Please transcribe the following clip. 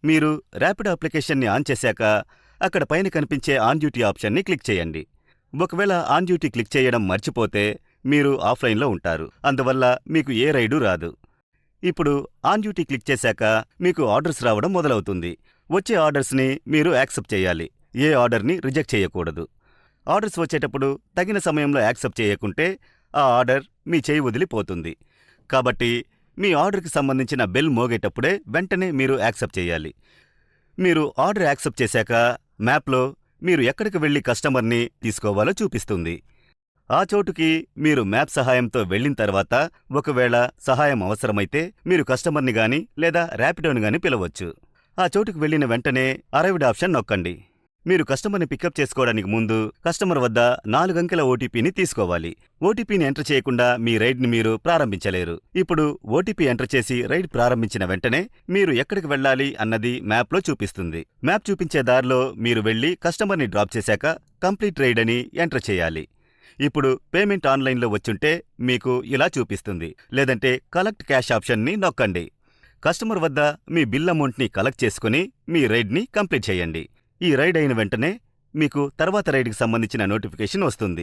మీరు ర్యాపిడో అప్లికేషన్ని ఆన్ చేశాక అక్కడ పైన కనిపించే ఆన్ డ్యూటీ ఆప్షన్ని క్లిక్ చేయండి. ఒకవేళ ఆన్ డ్యూటీ క్లిక్ చేయడం మర్చిపోతే మీరు ఆఫ్లైన్లో ఉంటారు. అందువల్ల మీకు ఏ రైడు రాదు. ఇప్పుడు ఆన్ డ్యూటీ క్లిక్ చేశాక మీకు ఆర్డర్స్ రావడం మొదలవుతుంది. వచ్చే ఆర్డర్స్ని మీరు యాక్సెప్ట్ చేయాలి. ఏ ఆర్డర్ని రిజెక్ట్ చేయకూడదు. ఆర్డర్స్ వచ్చేటప్పుడు తగిన సమయంలో యాక్సెప్ట్ చేయకుంటే ఆ ఆర్డర్ మీ చేయి వదిలిపోతుంది. కాబట్టి మీ ఆర్డర్కి సంబంధించిన బెల్ మోగేటప్పుడే వెంటనే మీరు యాక్సెప్ట్ చేయాలి. మీరు ఆర్డర్ యాక్సెప్ట్ చేశాక మ్యాప్లో మీరు ఎక్కడికి వెళ్లి కస్టమర్ని తీసుకోవాలో చూపిస్తుంది. ఆ చోటుకి మీరు మ్యాప్ సహాయంతో వెళ్ళిన తర్వాత ఒకవేళ సహాయం అవసరమైతే మీరు కస్టమర్ని గాని లేదా ర్యాపిడోని గాని పిలవచ్చు. ఆ చోటుకు వెళ్లిన వెంటనే అరైవ్డ్ ఆప్షన్ నొక్కండి. మీరు కస్టమర్ని పికప్ చేసుకోవడానికి ముందు కస్టమర్ వద్ద 4 అంకెల ఓటీపీని తీసుకోవాలి. ఓటీపీని ఎంటర్ చేయకుండా మీ రైడ్ని మీరు ప్రారంభించలేరు. ఇప్పుడు ఓటీపీ ఎంటర్ చేసి రైడ్ ప్రారంభించిన వెంటనే మీరు ఎక్కడికి వెళ్ళాలి అన్నది మ్యాప్లో చూపిస్తుంది. మ్యాప్ చూపించే దారిలో మీరు వెళ్లి కస్టమర్ని డ్రాప్ చేశాక కంప్లీట్ రైడ్ అని ఎంటర్ చేయాలి. ఇప్పుడు పేమెంట్ ఆన్లైన్లో వచ్చుంటే మీకు ఇలా చూపిస్తుంది. లేదంటే కలెక్ట్ క్యాష్ ఆప్షన్ని నొక్కండి. కస్టమర్ వద్ద మీ బిల్ అమౌంట్ని కలెక్ట్ చేసుకుని మీ రైడ్ని కంప్లీట్ చేయండి. ఈ రైడ్ అయిన వెంటనే మీకు తర్వాత రైడ్కి సంబంధించిన నోటిఫికేషన్ వస్తుంది.